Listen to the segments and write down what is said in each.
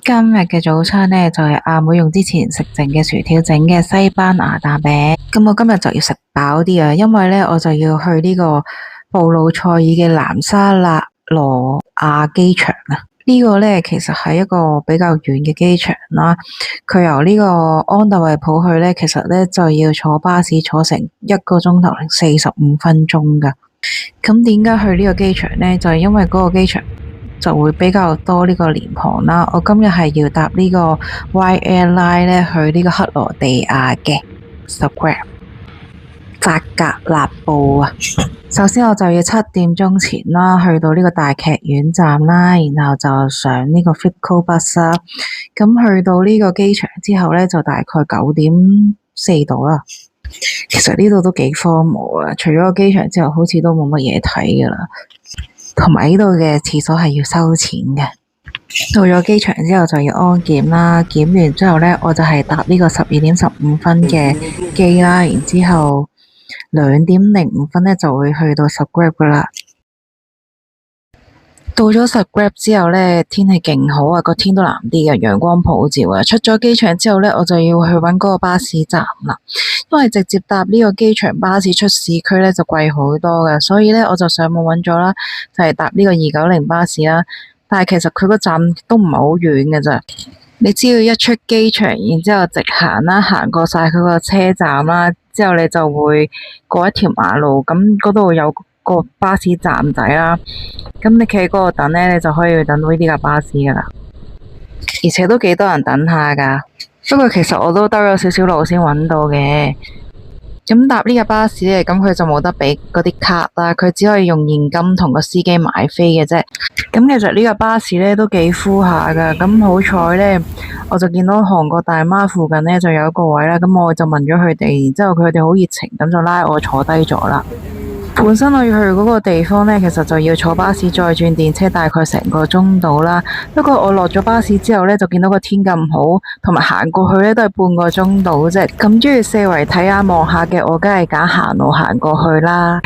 今日嘅早餐呢，就係阿妹用之前食剩嘅薯條整嘅西班牙蛋餅。咁我今日就要食飽啲啊，因為呢，我就要去呢個布魯塞爾嘅南沙勒羅亞機場啊。呢個呢，其實係一個比較遠嘅機場啦。佢由呢個安特衛普去呢，其實呢，就要坐巴士坐成1個鐘頭零45分鐘噶。咁點解去呢個機場呢？就係因為嗰個機場就會比較多呢個廉航啦。我今日係要搭呢個 Y Airline 咧去呢個克羅地亞嘅 Zagreb 扎格勒布啊。首先我就要7點鐘前啦，去到呢個大劇院站啦，然後就上呢個 Flixbus bus 啦。咁去到呢個機場之後呢，就大概9點4度啦。其實呢度都幾荒蕪啊，除咗個機場之後，好似都冇乜嘢睇噶啦。同埋呢度嘅廁所係要收錢嘅。到咗機場之後就要安檢啦，檢完之後呢，我就係搭呢個12點15分嘅機啦，然之後2點05分呢就會去到 Zagreb 噶啦。到咗 Zagreb 之後呢，天氣勁好啊，個天都藍啲嘅，陽光普照啊。出咗機場之後呢，我就要去搵嗰個巴士站啦，因為直接搭呢個機場巴士出市區呢就貴好多嘅，所以呢，我就上網搵咗啦，就係搭呢個290巴士啦。但係其實佢個站都唔係好遠嘅咋，你只要一出機場，然之後直行啦，行過晒佢個車站啦，之後你就會過一條馬路，咁嗰度有個巴士站仔啦，咁你企喺嗰度等呢，你就可以等到呢啲架巴士噶啦，而且都幾多人等下噶。不過其實我都兜咗少少路先揾到嘅。咁搭呢架巴士呢，咁佢就冇得俾嗰啲卡啦，佢只可以用現金同個司機買飛嘅啫。咁其實呢架巴士呢都幾 full 下噶，咁好彩呢，我就見到韓國大媽附近呢就有一個位啦，咁我就問咗佢哋，然之後佢哋好熱情，咁就拉我坐低咗啦。本身我要去嗰個地方呢，其實就要坐巴士再轉電車，大概成個鐘到啦。不過我落咗巴士之後呢，就見到個天咁好，同埋行過去呢都係半個鐘到啫。咁中意四圍睇下望下嘅，我梗係揀行路行過去啦，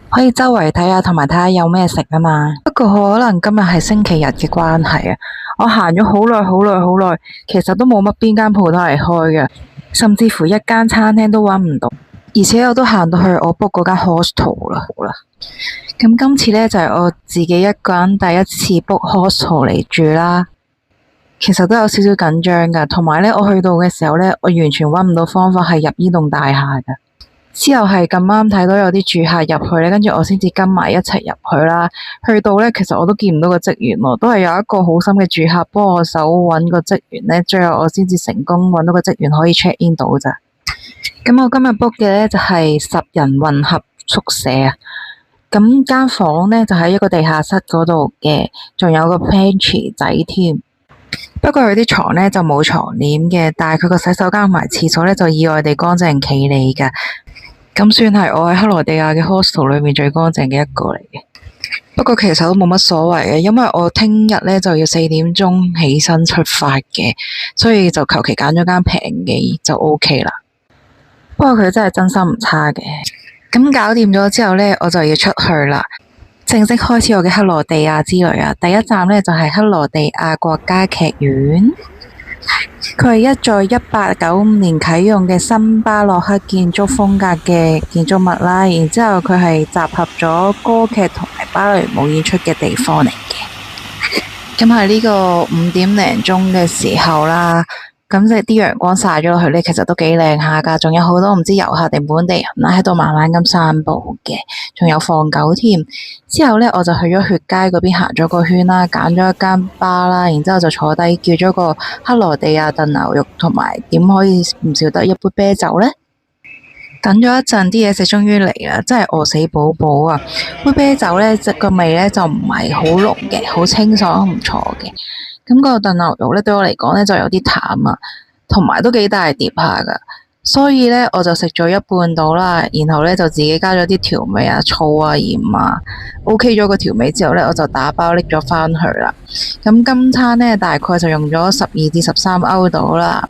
可以周圍睇下，同埋睇下有咩食啊嘛。不過可能今日係星期日嘅關係啊，我行咗好耐好耐好耐，其實都冇乜邊間鋪頭係開嘅，甚至乎一間餐廳都揾唔到。而且我都行到去我 book 嗰間 hostel 啦。咁今次呢，就係我自己一個人第一次 book hostel 嚟住啦。其實都有少少緊張噶，同埋呢，我去到嘅時候呢，我完全揾唔到方法係入呢棟大廈噶。之後係咁啱睇到有啲住客入去呢，跟住我先至跟埋一齊入去啦。去到呢，其實我都見唔到個職員喎，都係有一個好心嘅住客幫我手揾個職員呢，最後我先至成功揾到個職員可以 check in 到咋。咁我今日 book 嘅呢，就係10人混合宿舍啊，咁間房呢，就喺一個地下室嗰度嘅，仲有個 pantry 仔添。不過佢啲床呢，就冇床簾嘅，但係佢個洗手間同埋廁所呢，就意外地乾淨企理噶，咁算係我喺克羅地亞嘅 hostel 裏面最乾淨嘅一個嚟嘅。不過其實都冇乜所謂嘅，因為我聽日呢，就要4點鐘起身出發嘅，所以就求其揀咗間平嘅就 OK 啦。不過佢真係真心唔差嘅。咁搞掂咗之後呢，我就要出去啦，正式開始我嘅克羅地亞之旅啊！第一站呢，就係克羅地亞國家劇院，佢係一在1895年啟用嘅新巴洛克建築風格嘅建築物啦。然之後佢係集合咗歌劇同埋芭蕾舞演出嘅地方嚟嘅。咁喺呢個5點零鐘嘅時候啦。咁即係啲陽光曬咗落去呢，其實都幾靚下噶，仲有好多唔知遊客定本地人啦喺度慢慢咁散步嘅，仲有放狗添。之後呢，我就去咗血街嗰邊行咗個圈啦，揀咗一間吧啦，然之後就坐低叫咗個克羅地亞燉牛肉，同埋點可以唔少得一杯啤酒呢？等咗一陣，啲嘢食終於嚟啦，真係餓死寶寶啊！杯啤酒呢，個味呢就唔係好濃嘅，好清爽，唔錯嘅。咁個燉牛肉呢，對我嚟講呢，就有啲淡啊，同埋都幾大碟下噶，所以呢，我就食咗一半到啦，然後呢，就自己加咗啲調味啊、醋啊、鹽啊 ，OK 咗個調味之後呢，我就打包拎咗返去啦。咁今餐呢，大概就用咗12至13歐到啦。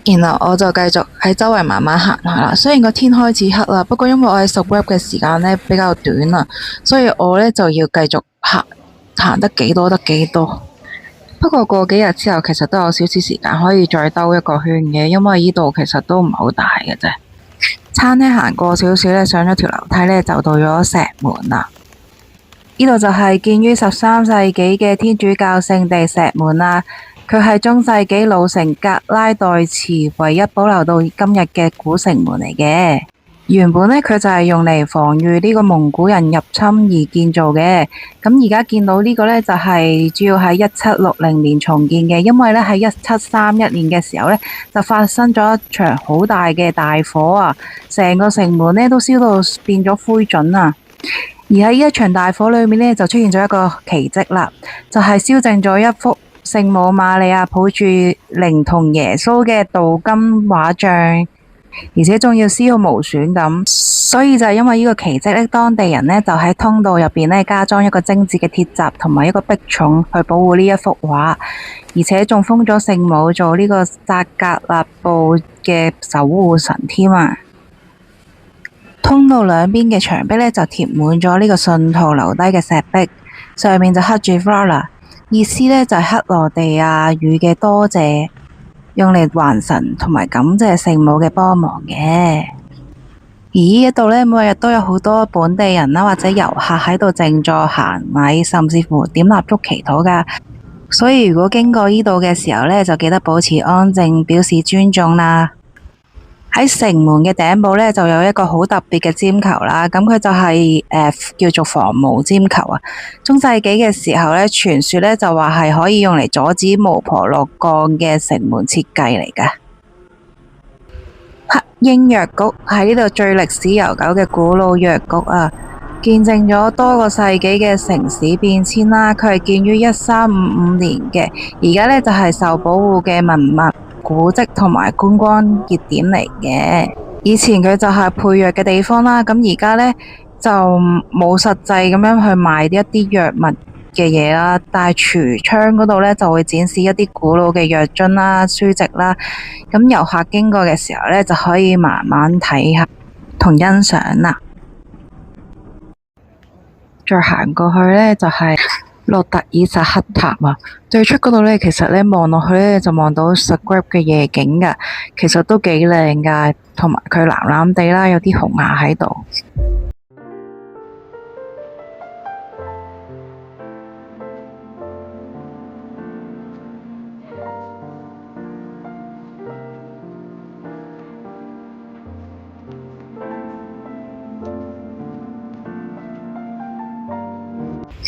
然後我就繼續喺周圍慢慢行下啦。雖然個天開始黑啦，不過因為我喺 Zagreb 嘅時間呢比較短啊，所以我呢就要繼續行得幾多得幾多。不過過幾日之後，其實都有少少時間可以再兜一個圈嘅，因為呢度其實都唔係好大嘅啫。餐廳行過少少呢，上咗條樓梯呢，就到咗石門啦。呢度就係建於13世紀嘅天主教聖地石門啦。佢係中世紀老城格拉代茨唯一保留到今日嘅古城門嚟嘅。原本呢，佢就係用嚟防禦呢個蒙古人入侵而建造嘅。咁而家見到呢個呢，就係主要喺1760年重建嘅，因為呢喺1731年嘅時候呢，就發生咗一場好大嘅大火啊，成個城門呢都燒到變咗灰燼啊！而喺呢一場大火裏面呢，就出現咗一個奇蹟啦，就係燒淨咗一幅聖母瑪利亞抱住靈童耶穌嘅鍍金畫像。而且仲要絲毫無損咁，所以就係因為呢個奇蹟呢，當地人呢就喺通道入邊呢加裝一個精緻嘅鐵閘同埋一個壁重去保護呢一幅畫，而且仲封咗聖母做呢個扎格勒布嘅守護神添啊！通道兩邊嘅牆壁呢就貼滿咗呢個信徒留低嘅石壁，上面就刻住 Vara， 意思呢就係克羅地亞語嘅多謝，用嚟還神同埋感謝聖母嘅幫忙嘅。而呢一度呢，每日都有好多本地人啦或者遊客喺度靜坐行禮，甚至乎點蠟燭祈禱噶。所以如果經過呢度嘅時候呢，就記得保持安靜，表示尊重啦。喺城門嘅頂部呢，就有一個好特別嘅尖球啦，咁佢就係叫做防巫尖球啊。中世紀嘅時候呢，傳說呢就話係可以用嚟阻止巫婆落降嘅城門設計嚟㗎。黑鷹藥局係呢度最歷史悠久嘅古老藥局啊，見證咗多個世紀嘅城市變遷啦。佢係建於1355年嘅，而家呢就係受保護嘅文物古蹟同埋觀光熱點嚟嘅。以前佢就係配藥嘅地方啦，咁而家呢，就冇實際咁樣去賣一啲藥物嘅嘢啦，但係櫥窗嗰度呢，就會展示一啲古老嘅藥樽啦、書籍啦，咁遊客經過嘅時候呢，就可以慢慢睇下同欣賞啦。再行過去呢，就係洛特爾扎克塔啊，最出嗰度呢，其實呢望落去呢，就望到 Zagreb 嘅夜景噶，其實都幾靚噶，同埋佢藍藍地啦，有啲紅芽喺度。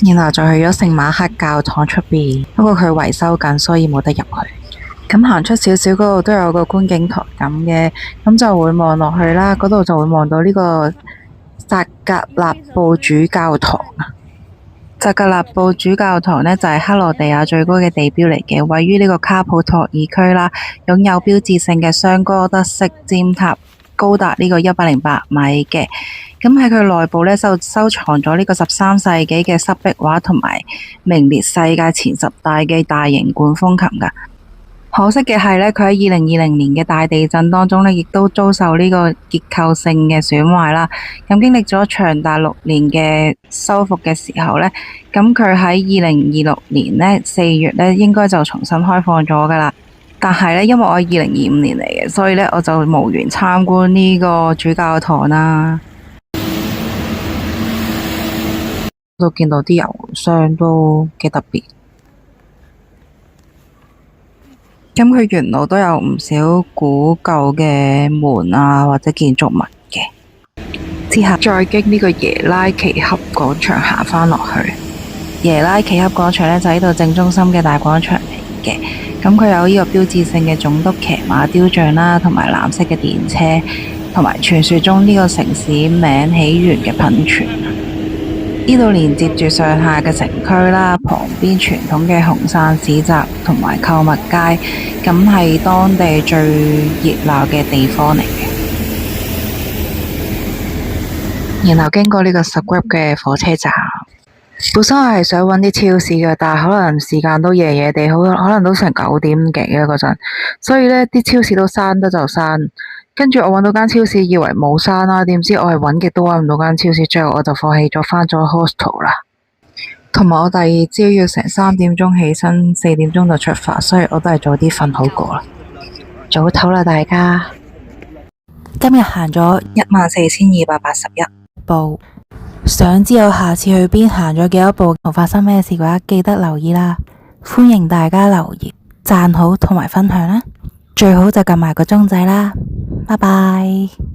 然後就去咗聖馬克教堂出邊，不過佢維修緊，所以冇得入去。咁行出少少嗰度都有個觀景台咁嘅，咁就會望落去啦。嗰度就會望到呢個扎格勒布主教堂啊。扎格勒布主教堂呢，就係克羅地亞最高嘅地標嚟嘅，位於呢個卡普托爾區啦，擁有標誌性嘅雙哥德式尖塔，高達呢個108米嘅。咁喺佢內部呢，收藏咗呢個13世紀嘅濕壁畫同埋名列世界前10大嘅大型管風琴噶。可惜嘅係呢，佢喺2020年嘅大地震當中呢，亦都遭受呢個結構性嘅損壞啦。咁經歷咗長達6年嘅修復嘅時候呢，咁佢喺2026年呢4月呢，應該就重新開放咗噶啦。但係呢，因為我係2025年嚟嘅，所以呢，我就無緣參觀呢個主教堂啦。都見到啲油箱都幾特別，咁佢沿路都有唔少古舊嘅門啊或者建築物嘅。之後再經呢個耶拉奇恰廣場行返落去。耶拉奇恰廣場呢，就喺度正中心嘅大廣場嚟嘅，咁佢有呢個標誌性嘅總督騎馬雕像啦，同埋藍色嘅電車，同埋傳說中呢個城市名起源嘅噴泉。呢度連接住上下嘅城區啦，旁邊傳統嘅紅傘市集同埋購物街，咁係當地最熱鬧嘅地方嚟嘅。然後經過呢個 Zagreb 嘅火車站，本身我係想揾啲超市嘅，但係可能時間都夜夜地，可能都成9點幾啦嗰陣，所以呢啲超市都閂得就閂。跟住我揾到間超市，以為冇閂啦，點知我係揾極都揾唔到間超市，最後我就放棄咗，返咗 hostel 啦。同埋我第二朝要成3點鐘起身，4點鐘就出發，所以我都係早啲瞓好過啦。早唞啦，大家！今日行咗14,281步。想知我下次去邊行咗幾多步同發生咩事嘅話，記得留意啦。歡迎大家留言、讚好同埋分享啦。最好就撳埋個鐘仔啦。拜拜。